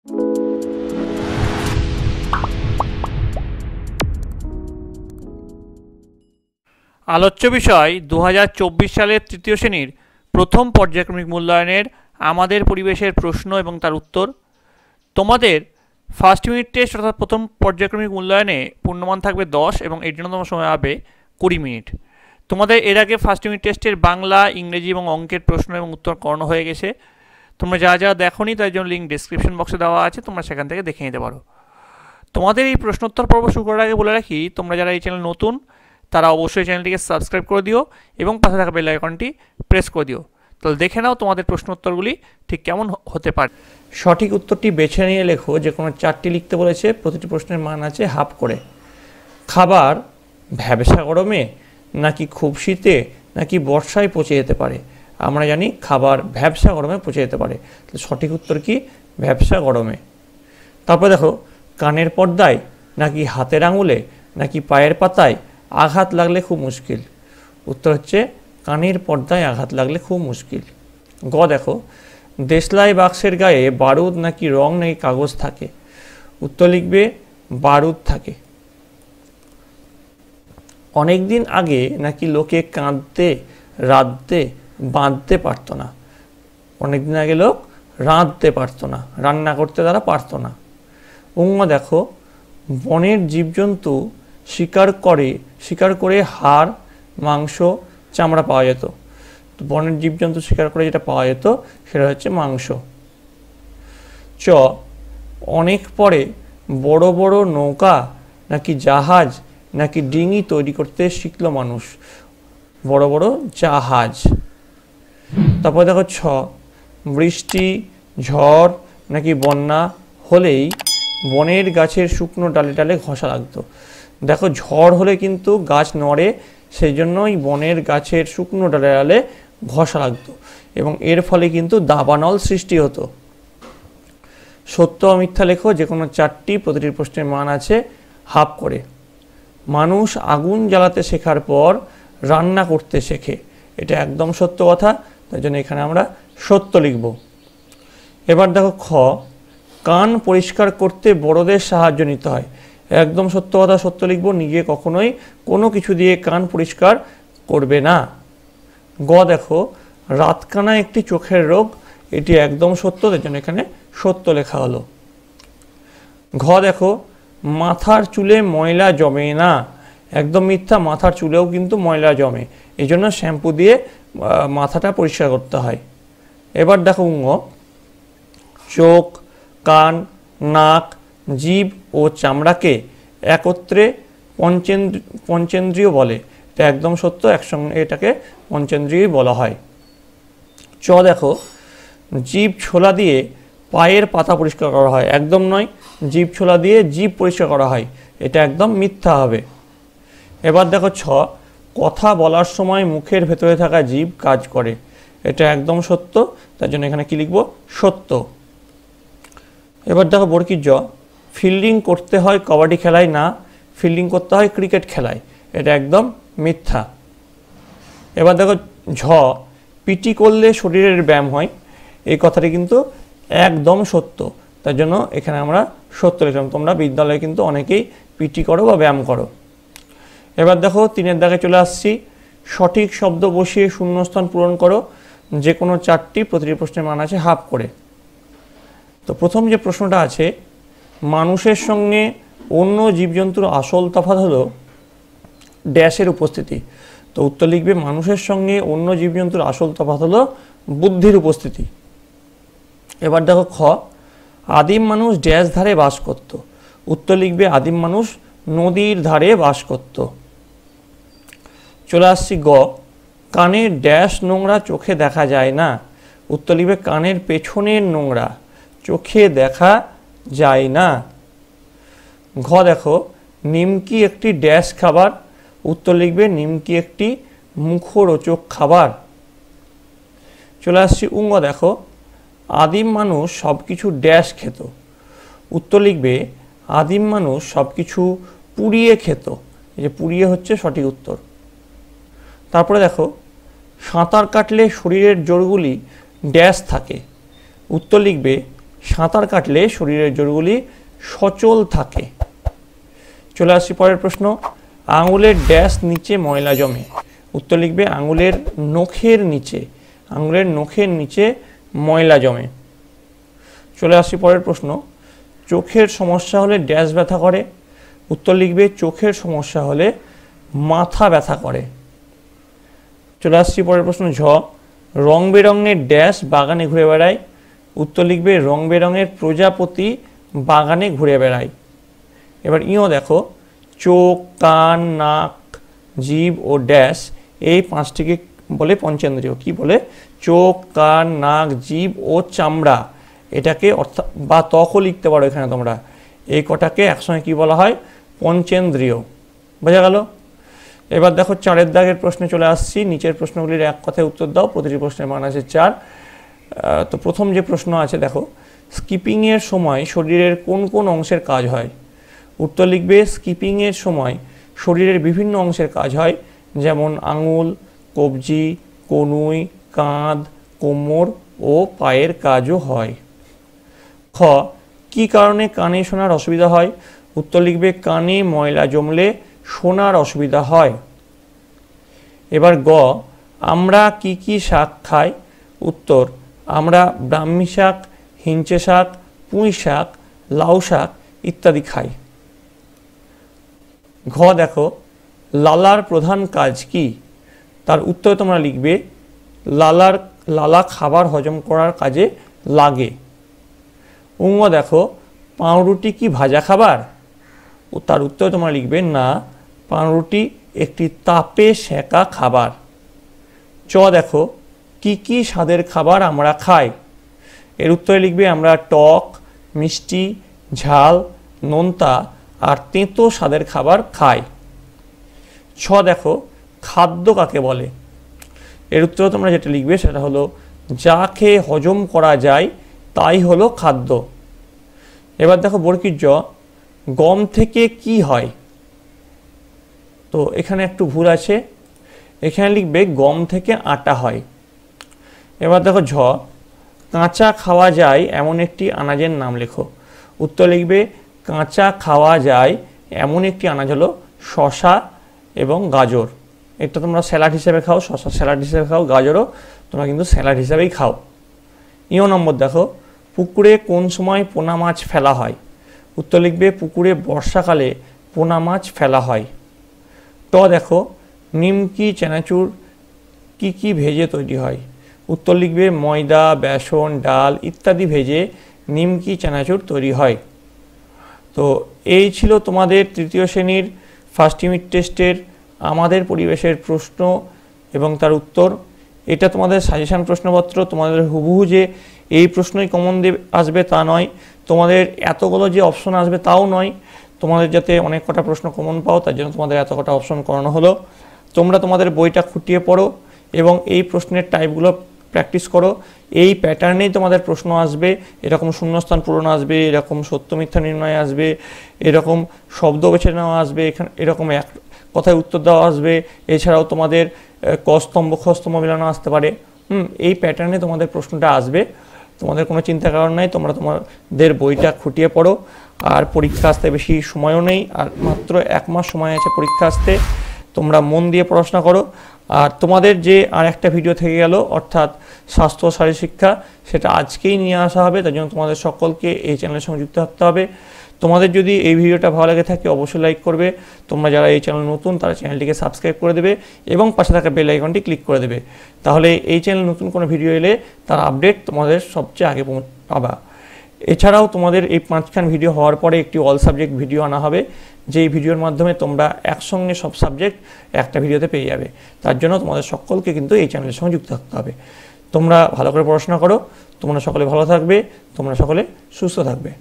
আলোচ্য বিষয় 2024 সালের তৃতীয় শ্রেণীর প্রথম পর্যায়ক্রমিক মূল্যায়নের আমাদের পরিবেশের প্রশ্ন এবং তার উত্তর। তোমাদের ফার্স্ট ইউনিট টেস্ট অর্থাৎ প্রথম পর্যায়ক্রমিক মূল্যায়নে পূর্ণমান থাকবে 10 এবং এর জন্য তোমার সময় হবে 20 মিনিট। তোমাদের এর আগে ফার্স্ট ইউনিট টেস্টের বাংলা, ইংরেজি এবং অঙ্কের প্রশ্ন এবং উত্তর করানো হয়ে গেছে। তোমরা যা যা দেখোনি তার জন্য লিঙ্ক ডেসক্রিপশন বক্সে দেওয়া আছে, তোমরা সেখান থেকে দেখে নিতে পারো। তোমাদের এই প্রশ্নোত্তর পর্ব শুরু করার আগে বলে রাখি, তোমরা যারা এই চ্যানেল নতুন তারা অবশ্যই চ্যানেলটিকে সাবস্ক্রাইব করে দিও এবং পাশে থাকা বেল আইকনটি প্রেস করে দিও। তাহলে দেখে নাও তোমাদের প্রশ্নোত্তরগুলি ঠিক কেমন হতে পারে। সঠিক উত্তরটি বেছে নিয়ে লেখো। যে কোনো 4টি লিখতে বলেছে, প্রতিটি প্রশ্নের মান আছে হাফ করে। খাবার ভ্যাবসা গরমে নাকি খুব শীতে নাকি বর্ষায় পচে যেতে পারে? আমরা জানি খাবার ভ্যাবসা গরমে পচে যেতে পারে। তাহলে সঠিক উত্তর কি? ভ্যাবসা গরমে। তারপর দেখো, কানের পর্দায় নাকি হাতের আঙুলে নাকি পায়ের পাতায় আঘাত লাগলে খুব মুশকিল? উত্তর হচ্ছে কানের পর্দায় আঘাত লাগলে খুব মুশকিল। গ দেখো, দেশলাই বাক্সের গায়ে বারুদ নাকি রং নাকি কাগজ থাকে? উত্তর লিখবে বারুদ থাকে। অনেক দিন আগে নাকি লোকে কাঁদতে রাঁধতে বাঁধতে পারতো না? অনেকদিন আগে লোক রাঁধতে পারতো না, রান্না করতে তারা পারতো না। দেখো, বনের জীবজন্তু শিকার করে হাড়, মাংস, চামড়া পাওয়া যেত। তো বনের জীবজন্তু শিকার করে যেটা পাওয়া যেত সেটা হচ্ছে মাংস। চ, অনেক পরে বড় বড় নৌকা নাকি জাহাজ নাকি ডিঙি তৈরি করতে শিখলো মানুষ? বড় বড় জাহাজ। তারপর দেখো ছ, বৃষ্টি, ঝড় নাকি বন্যা হলেই বনের গাছের শুকনো ডালে ডালে ঘষা লাগতো? দেখো, ঝড় হলে কিন্তু গাছ নড়ে, সেই জন্যই বনের গাছের শুকনো ডালে ডালে ঘষা লাগতো এবং এর ফলে কিন্তু দাবানল সৃষ্টি হতো। সত্য ও মিথ্যা লেখো। যে কোনো 4টি, প্রতিটির প্রশ্নের মান আছে হাফ করে। মানুষ আগুন জ্বালাতে শেখার পর রান্না করতে শেখে, এটা একদম সত্য কথা, তাই জন্য এখানে আমরা সত্য লিখব। এবার দেখো খ, কান পরিষ্কার করতে বড়দের সাহায্য নিতে হয়। একদম সত্য কথা, সত্য লিখব। নিজে কখনোই কোনো কিছু দিয়ে কান পরিষ্কার করবে না। গ দেখো, রাতকানা একটি চোখের রোগ, এটি একদম সত্য, তাই জন্য এখানে সত্য লেখা হলো। ঘ দেখো, মাথার চুলে ময়লা জমে না, একদম মিথ্যা। মাথার চুলেও কিন্তু ময়লা জমে, এই জন্য শ্যাম্পু দিয়ে মাথাটা পরিষ্কার করতে হয়। এবার দেখো চোখ, কান, নাক, জিভ ও চামড়াকে একত্রে পঞ্চেন্দ্রিয় বলে, এটা একদম সত্য, একসঙ্গে এটাকে পঞ্চেন্দ্রিয় বলা হয়। চ দেখো, জিভ ছোলা দিয়ে পায়ের পাতা পরিষ্কার করা হয়, একদম নয়। জিভ ছোলা দিয়ে জিভ পরিষ্কার করা হয়, এটা একদম মিথ্যা হবে। এবার দেখো ছ, কথা বলার সময় মুখের ভেতরে থাকা জিভ কাজ করে, এটা একদম সত্য, তার জন্য এখানে কি লিখব? সত্য। এবার দেখো বর্গীর জ, ফিল্ডিং করতে হয় কবাডি খেলায় না, ফিল্ডিং করতে হয় ক্রিকেট খেলায়, এটা একদম মিথ্যা। এবার দেখো ঝ, পিটি করলে শরীরের ব্যায়াম হয়, এই কথাটি কিন্তু একদম সত্য, তার জন্য এখানে আমরা সত্য লিখলাম। তোমরা বিদ্যালয়ে কিন্তু অনেকেই পিটি করো বা ব্যায়াম করো। এবার দেখো 3-এর দাগে চলে আসছি। সঠিক শব্দ বসিয়ে শূন্যস্থান পূরণ করো। যে কোনো 4টি, প্রতিটি প্রশ্নের মান আছে হাফ করে। তো প্রথম যে প্রশ্নটা আছে, মানুষের সঙ্গে অন্য জীবজন্তুর আসল তফাৎ হলো ড্যাশের উপস্থিতি। তো উত্তর লিখবে মানুষের সঙ্গে অন্য জীবজন্তুর আসল তফাৎ হলো বুদ্ধির উপস্থিতি। এবার দেখো খ, আদিম মানুষ ড্যাশ ধারে বাস করত? উত্তর লিখবে আদিম মানুষ নদীর ধারে বাস করত। চলে আসছি গ, কানের ড্যাশ নোংরা চোখে দেখা যায় না? উত্তর লিখবে কানের পেছনের নোংরা চোখে দেখা যায় না। ঘ দেখো, নিমকি একটি ড্যাশ খাবার? উত্তর লিখবে নিমকি একটি মুখরোচক খাবার। চলে আসছি দেখো, আদিম মানুষ সব কিছু ড্যাশ খেত? উত্তর লিখবে আদিম মানুষ সব কিছু পুড়িয়ে খেত, এই যে পুড়িয়ে হচ্ছে সঠিক উত্তর। তারপরে দেখো, সাঁতার কাটলে শরীরের জোরগুলি ড্যাশ থাকে? উত্তর লিখবে সাঁতার কাটলে শরীরের জোড়গুলি সচল থাকে। চলে আসছি পরের প্রশ্ন, আঙুলের ড্যাশ নিচে ময়লা জমে। উত্তর লিখবে আঙুলের নখের নিচে, আঙুলের নখের নিচে ময়লা জমে। চলে আসছি পরের প্রশ্ন, চোখের সমস্যা হলে ড্যাশ ব্যথা করে। উত্তর লিখবে চোখের সমস্যা হলে মাথা ব্যথা করে। চলে আসছি পরের প্রশ্ন, ঝ, রং বেরঙের ড্যাশ বাগানে ঘুরে বেড়ায়। উত্তর লিখবে রং বেরঙের প্রজাপতি বাগানে ঘুরে বেড়ায়। এবার ইও দেখো, চোখ, কান, নাক, জিভ ও ড্যাশ এই পাঁচটিকে বলে পঞ্চেন্দ্রিয়। কি বলে? চোখ, কান, নাক, জিভ ও চামড়া, এটাকে অর্থাৎ বা ত্বকও লিখতে পারো এখানে তোমরা, এই কটাকে একসঙ্গে কি বলা হয়? পঞ্চেন্দ্রিয়। বোঝা গেল? এবার দেখো 4 দাগের প্রশ্নে চলে আসছি। নিচের প্রশ্নগুলির এক কথায় উত্তর দাও। প্রতিটি প্রশ্নের মান আছে 4। তো প্রথম যে প্রশ্ন আছে দেখো, স্কিপিংয়ের সময় শরীরের কোন কোন অংশের কাজ হয়? উত্তর লিখবে স্কিপিংয়ের সময় শরীরের বিভিন্ন অংশের কাজ হয়, যেমন আঙুল, কবজি, কনুই, কাঁধ, কোমর ও পায়ের কাজও হয়। খ, কি কারণে কানে শোনার অসুবিধা হয়? উত্তর লিখবে কানে ময়লা জমলে শোনার অসুবিধা হয়। এবার গ, আমরা কি কি শাক খাই? উত্তর, আমরা ব্রাহ্মী শাক, হিঞ্চে শাক, পুঁই শাক, লাউ শাক ইত্যাদি খাই। ঘ দেখো, লালার প্রধান কাজ কি? তার উত্তর তোমরা লিখবে লালা খাবার হজম করার কাজে লাগে। উঙ্গ দেখো, পাউরুটি কি ভাজা খাবার? তার উত্তর তোমরা লিখবে না, পাউরুটি একটি তাপে সেকা খাবার। চ দেখো, কি কি স্বাদের খাবার আমরা খাই? এর উত্তরে লিখবে আমরা টক, মিষ্টি, ঝাল, নোনতা আর তেঁতো স্বাদের খাবার খাই। ছ দেখো, খাদ্য কাকে বলে? এর উত্তরে তোমরা যেটা লিখবে সেটা হলো যা খেয়ে হজম করা যায় তাই হলো খাদ্য। এবার দেখো বর্গীর জ, গম থেকে কি হয়? তো এখানে একটু ভুল আছে, এখানে লিখবে গম থেকে আটা হয়। এবার দেখো ঝ, কাঁচা খাওয়া যায় এমন একটি আনাজের নাম লেখো। উত্তর লিখবে কাঁচা খাওয়া যায় এমন একটি আনাজ হলো শসা এবং গাজর। এটা তোমরা স্যালাড হিসেবে খাও, শসা স্যালাড হিসেবে খাও, গাজরও তোমরা কিন্তু স্যালাড হিসেবেই খাও। ইও নম্বর দেখো, পুকুরে কোন সময় পোনা মাছ ফেলা হয়? উত্তর লিখবে পুকুরে বর্ষাকালে পোনা মাছ ফেলা হয়। ট দেখো, নিমকি চানাচুর কি কি ভেজে তৈরি হয়? উত্তর লিখবে ময়দা, বেসন, ডাল ইত্যাদি ভেজে নিমকি চানাচুর তৈরি হয়। তো এই ছিল তোমাদের তৃতীয় শ্রেণীর ফার্স্ট ইউনিট টেস্টের আমাদের পরিবেশের প্রশ্ন এবং তার উত্তর। এটা তোমাদের সাজেশন প্রশ্নপত্র, তোমাদের হুবহু যে এই প্রশ্নই কমন আসবে তা নয়, তোমাদের এতগুলো যে অপশন আসবে তাও নয়। তোমাদের যাতে অনেক কটা প্রশ্ন কমন পাও তার জন্য তোমাদের এত কটা অপশন করানো হলো। তোমরা তোমাদের বইটা খুঁটিয়ে পড়ো এবং এই প্রশ্নের টাইপগুলো প্র্যাকটিস করো। এই প্যাটার্নেই তোমাদের প্রশ্ন আসবে, এরকম শূন্যস্থান পূরণ আসবে, এরকম সত্য মিথ্যা নির্ণয় আসবে, এরকম শব্দ বেছে নেওয়া আসবে, এখানে এরকম এক কথায় উত্তর দেওয়া আসবে। এছাড়াও তোমাদের কস্তম্ভ খস্তম্ভ মিলানো আসতে পারে। এই প্যাটার্নে তোমাদের প্রশ্নটা আসবে, তোমাদের কোনো চিন্তা কারণ নাই। তোমরা তোমাদের বইটা খুঁটিয়ে পড়ো। আর পরীক্ষা আসতে বেশি সময়ও নেই, আর মাত্র 1 মাস সময় আছে পরীক্ষা আসতে। তোমরা মন দিয়ে পড়াশোনা করো। আর তোমাদের যে আর একটা ভিডিও থেকে গেল অর্থাৎ স্বাস্থ্য ও শারীরশিক্ষা, সেটা আজকেই নিয়ে আসা হবে। তার জন্য তোমাদের সকলকে এই চ্যানেলের সঙ্গে যুক্ত থাকতে হবে। তোমাদের যদি এই ভিডিওটা ভালো লাগে থাকে অবশ্যই লাইক করবে। তোমরা যারা এই চ্যানেল নতুন তারা চ্যানেলটিকে সাবস্ক্রাইব করে দেবে এবং পাশে থাকা বেল আইকনটি ক্লিক করে দেবে। তাহলে এই চ্যানেল নতুন কোনো ভিডিও এলে তার আপডেট তোমাদের সবচেয়ে আগে পাবা। এছাড়াও তোমাদের এই 5খান ভিডিও হওয়ার পরে একটি অল সাবজেক্ট ভিডিও আনা হবে, যেই ভিডিওর মাধ্যমে তোমরা একসঙ্গে সব সাবজেক্ট একটা ভিডিওতে পেয়ে যাবে। তার জন্য তোমাদের সকলকে কিন্তু এই চ্যানেলের সঙ্গে যুক্ত থাকতে হবে। তোমরা ভালো করে পড়াশোনা করো, তোমরা সকলে ভালো থাকবে, তোমরা সকলে সুস্থ থাকবে।